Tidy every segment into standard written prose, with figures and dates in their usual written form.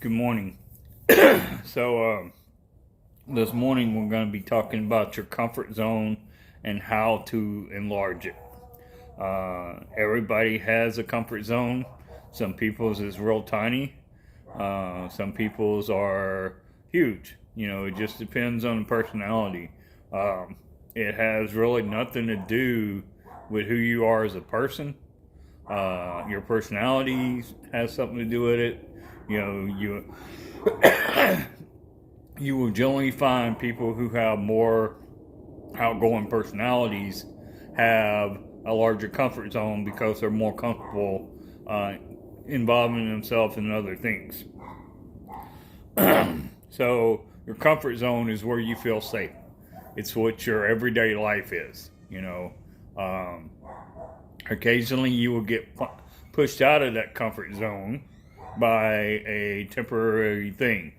Good morning. So, this morning we're going to be talking about your comfort zone and how to enlarge it. Everybody has a comfort zone. Some people's is real tiny. Some people's are huge. It just depends on the personality. It has really nothing to do with who you are as a person. Your personality has something to do with it. You you will generally find people who have more outgoing personalities have a larger comfort zone because they're more comfortable involving themselves in other things. So your comfort zone is where you feel safe. It's what your everyday life is. Occasionally you will get pushed out of that comfort zone by a temporary thing,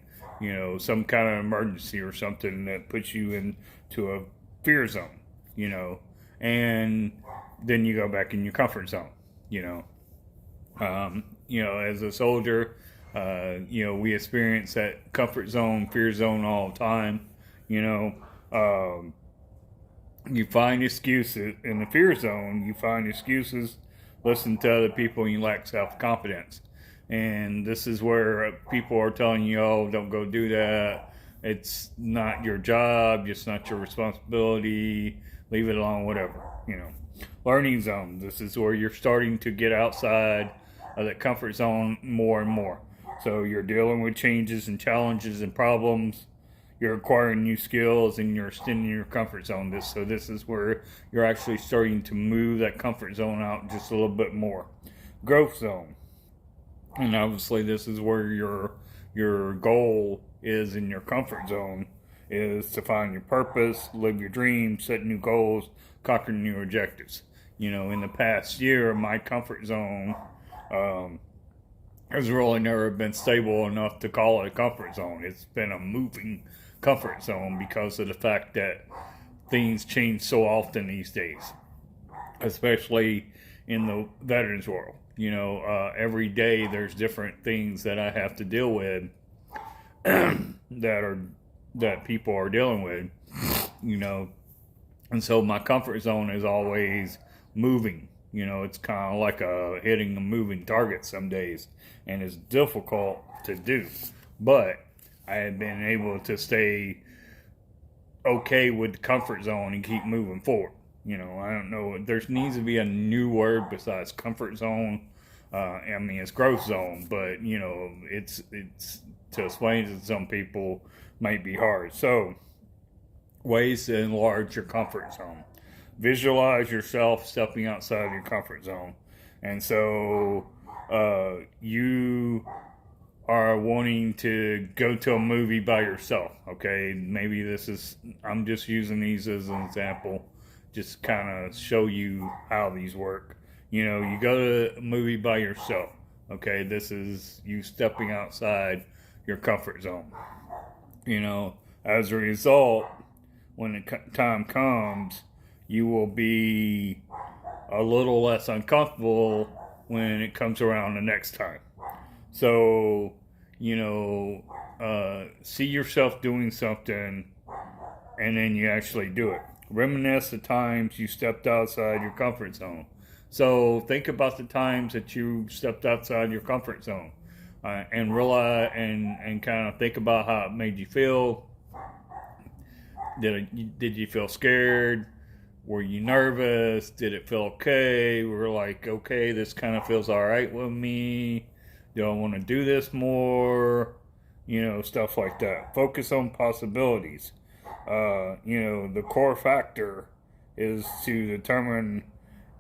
some kind of emergency or something that puts you into a fear zone, and then you go back in your comfort zone, as a soldier, we experience that comfort zone, fear zone all the time, you find excuses in the fear zone. You find excuses, listen to other people, and you lack self-confidence. And this is where people are telling you, oh, don't go do that. It's not your job. It's not your responsibility. Leave it alone, whatever. Learning zone. This is where you're starting to get outside of that comfort zone more and more. So you're dealing with changes and challenges and problems. You're acquiring new skills and you're extending your comfort zone. This is where you're actually starting to move that comfort zone out just a little bit more. Growth zone. And obviously this is where your goal is in your comfort zone, is to find your purpose, live your dreams, set new goals, conquer new objectives. In the past year, my comfort zone has really never been stable enough to call it a comfort zone. It's been a moving comfort zone because of the fact that things change so often these days, especially in the veterans world. Every day there's different things that I have to deal with that people are dealing with, and so my comfort zone is always moving. It's kind of like hitting a moving target some days, and it's difficult to do, but I have been able to stay okay with the comfort zone and keep moving forward. I don't know. There needs to be a new word besides comfort zone. It's growth zone, but it's to explain to some people might be hard. So, ways to enlarge your comfort zone. Visualize yourself stepping outside of your comfort zone, and so you are wanting to go to a movie by yourself. Okay, maybe I'm just using these as an example, just kind of show you how these work. You go to a movie by yourself. Okay, this is you stepping outside your comfort zone. As a result, when the time comes, you will be a little less uncomfortable when it comes around the next time. So, see yourself doing something and then you actually do it. Reminisce the times you stepped outside your comfort zone. So think about the times that you stepped outside your comfort zone and realize and kind of think about how it made you feel. Did you feel scared? Were you nervous? Did it feel okay? We were like, okay, this kind of feels all right with me. Do I want to do this more? Stuff like that. Focus on possibilities. The core factor is to determine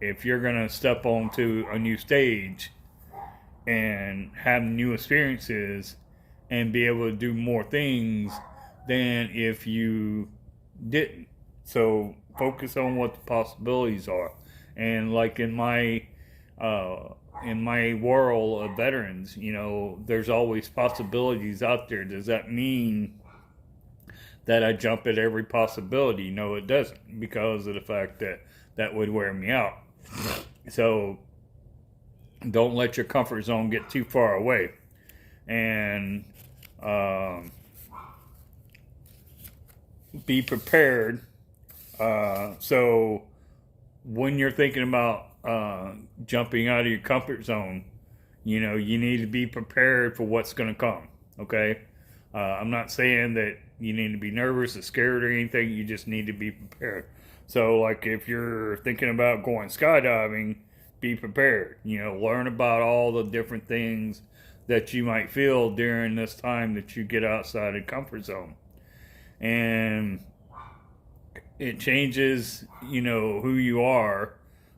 if you're going to step onto a new stage and have new experiences and be able to do more things than if you didn't. So focus on what the possibilities are. And like in my world of veterans, there's always possibilities out there. Does that mean that I jump at every possibility? No, it doesn't, because of the fact that would wear me out. So don't let your comfort zone get too far away. and be prepared. So when you're thinking about jumping out of your comfort zone, you know, you need to be prepared for what's going to come. Okay. I'm not saying that you need to be nervous or scared or anything. You just need to be prepared. So, like, if you're thinking about going skydiving, be prepared. You know, learn about all the different things that you might feel during this time that you get outside the comfort zone. And it changes, you know, who you are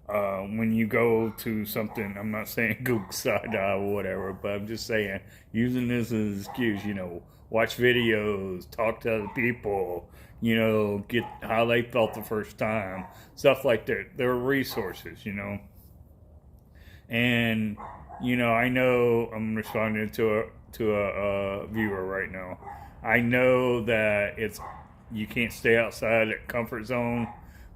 when you go to something. I'm not saying go skydive or whatever, but I'm just saying, using this as an excuse, you know, watch videos, talk to other people, you know, get how they felt the first time, stuff like that. They're resources, you know. And, you know, I know I'm responding to a viewer right now. I know that you can't stay outside that comfort zone,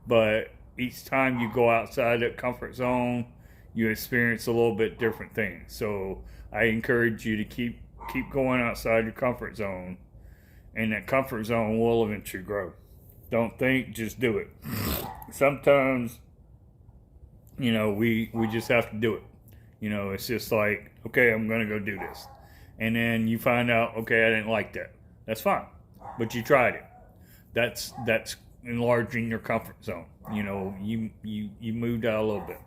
but each time you go outside that comfort zone, you experience a little bit different things. So I encourage you to keep going outside your comfort zone, and that comfort zone will eventually grow. Don't think, just do it. Sometimes, you know, we just have to do it. You know, it's just like, okay, I'm going to go do this. And then you find out, okay, I didn't like that. That's fine. But you tried it. That's enlarging your comfort zone. You know, you moved out a little bit.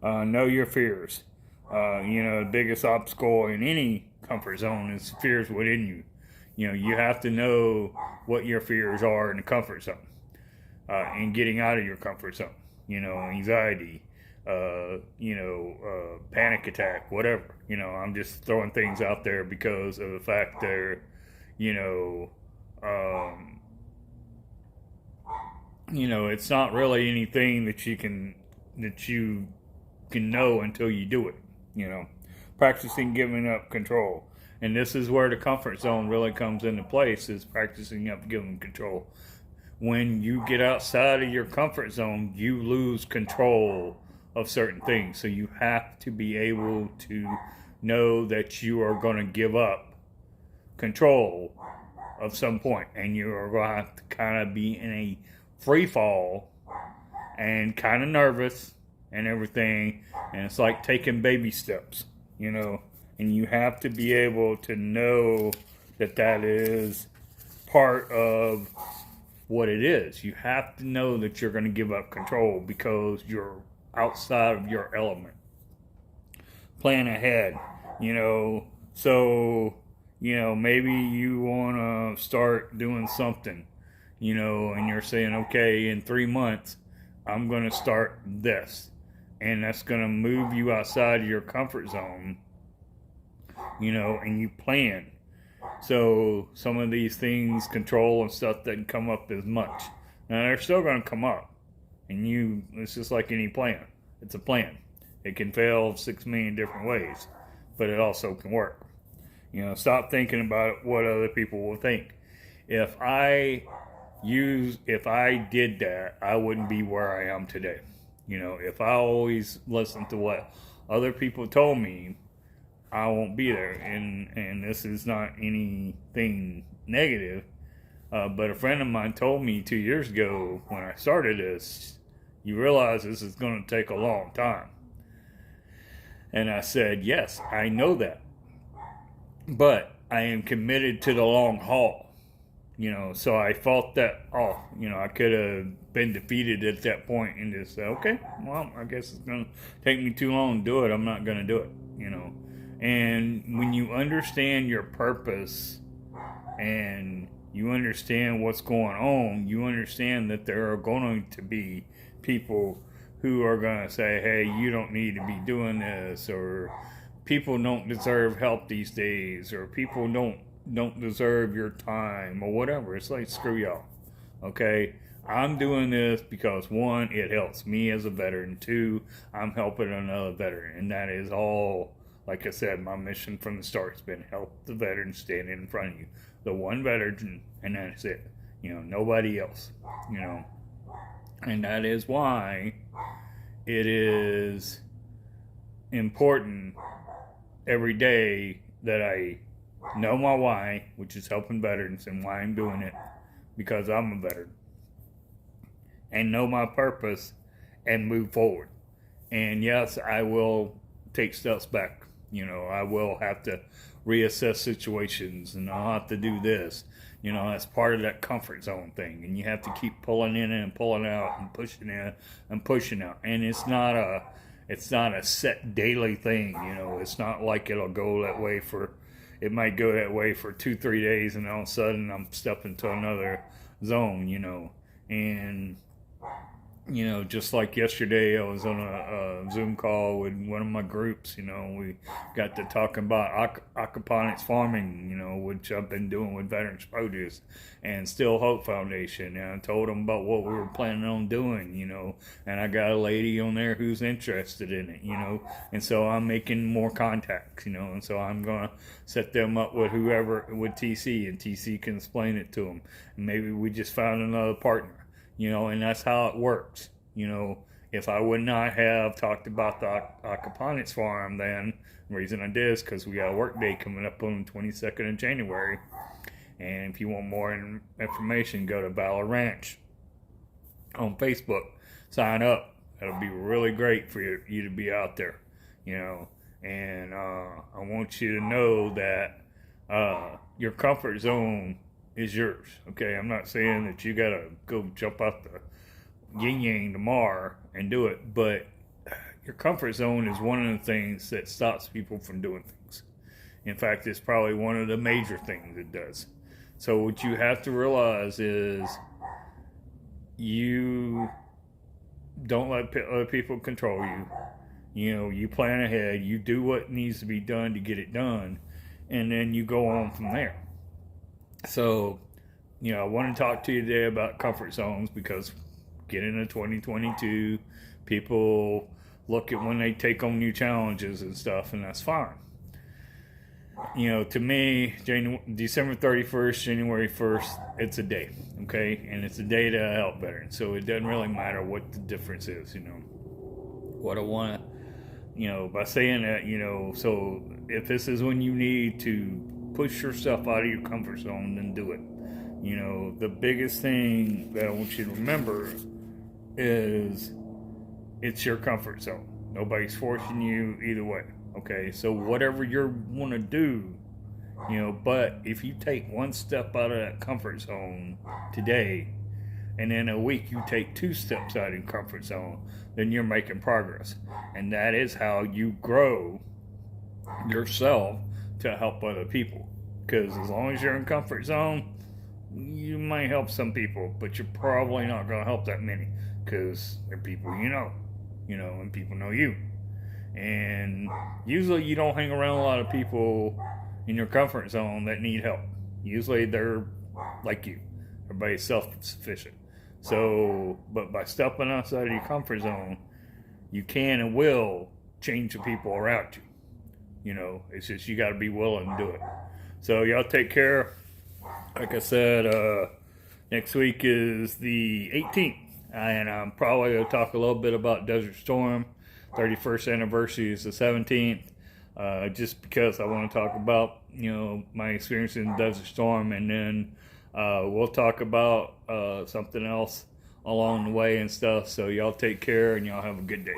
Know your fears. You know, the biggest obstacle in any comfort zone is fears within you. You know, you have to know what your fears are in the comfort zone. And getting out of your comfort zone. You know, anxiety, panic attack, whatever. You know, I'm just throwing things out there because of the fact they're, you know, it's not really anything that you can know until you do it. You know, practicing giving up control, and this is where the comfort zone really comes into place. Is practicing up giving control. When you get outside of your comfort zone, you lose control of certain things. So you have to be able to know that you are going to give up control of some point, and you are going to have to kind of be in a free fall and kind of nervous and everything. And it's like taking baby steps, you know, and you have to be able to know that that is part of what it is. You have to know that you're going to give up control because you're outside of your element. Plan ahead, you know. So, you know, maybe you want to start doing something, you know, and you're saying, okay, in 3 months, I'm going to start this. And that's going to move you outside of your comfort zone, you know, and you plan. So some of these things, control and stuff, doesn't come up as much. Now they're still going to come up, and it's just like any plan. It's a plan. It can fail 6 million different ways, but it also can work. You know, stop thinking about what other people will think. If I did that, I wouldn't be where I am today. You know, if I always listened to what other people told me, I won't be there. And this is not anything negative, but a friend of mine told me 2 years ago when I started this, you realize this is going to take a long time. And I said, yes, I know that, but I am committed to the long haul. You know, so I fought that off. You know, I could have been defeated at that point and just said, okay, well, I guess it's going to take me too long to do it. I'm not going to do it, you know. And when you understand your purpose and you understand what's going on, you understand that there are going to be people who are going to say, hey, you don't need to be doing this, or people don't deserve help these days, or people don't deserve your time, or whatever. It's like, screw y'all. Okay? I'm doing this because, 1, it helps me as a veteran. 2, I'm helping another veteran. And that is all, like I said, my mission from the start has been help the veteran standing in front of you. The one veteran, and that's it. You know, nobody else. You know. And that is why it is important every day that I know my why, which is helping veterans, and why I'm doing it, because I'm a veteran, and know my purpose and move forward. And yes, I will take steps back. I will have to reassess situations, and I'll have to do this. That's part of that comfort zone thing. And you have to keep pulling in and pulling out and pushing in and pushing out. And it's not a set daily thing. It's not like it'll go that way it might go that way for 2-3 days, and all of a sudden I'm stepping to another zone. And just like yesterday, I was on a Zoom call with one of my groups. We got to talking about aquaponics farming, which I've been doing with Veterans Produce and Still Hope Foundation. And I told them about what we were planning on doing, and I got a lady on there who's interested in it, and so I'm making more contacts, and so I'm going to set them up with whoever, with TC, and TC can explain it to them. And maybe we just found another partner. And that's how it works. If I would not have talked about the aquaponics farm, then the reason I did is because we got a work day coming up on the 22nd of January. And if you want more information, go to Valor Ranch on Facebook. Sign up. That'll be really great for you to be out there. And I want you to know that your comfort zone is yours. Okay, I'm not saying that you gotta go jump out the yin yang tomorrow and do it, but your comfort zone is one of the things that stops people from doing things. In fact, it's probably one of the major things it does. So what you have to realize is you don't let other people control you. You plan ahead, you do what needs to be done to get it done, and then you go on from there. So, I want to talk to you today about comfort zones, because getting into 2022, people look at when they take on new challenges and stuff, and that's fine. To me, December 31st, January 1st, it's a day, okay? And it's a day to help veterans. So it doesn't really matter what the difference is, What I want to, by saying that, so if this is when you need to push yourself out of your comfort zone, then do it. The biggest thing that I want you to remember is it's your comfort zone. Nobody's forcing you either way. Okay, so whatever you want to do, but if you take one step out of that comfort zone today, and in a week you take 2 steps out of your comfort zone, then you're making progress. And that is how you grow yourself to help other people. Because as long as you're in comfort zone, you might help some people, but you're probably not going to help that many, because they're people and people know you. And usually you don't hang around a lot of people in your comfort zone that need help. Usually they're like you. Everybody's self-sufficient. So, but by stepping outside of your comfort zone, you can and will change the people around you. It's just you got to be willing to do it. So y'all take care. Like I said, next week is the 18th, and I'm probably going to talk a little bit about Desert Storm. 31st anniversary is the 17th, just because I want to talk about, my experience in Desert Storm, and then we'll talk about something else along the way and stuff. So y'all take care, and y'all have a good day.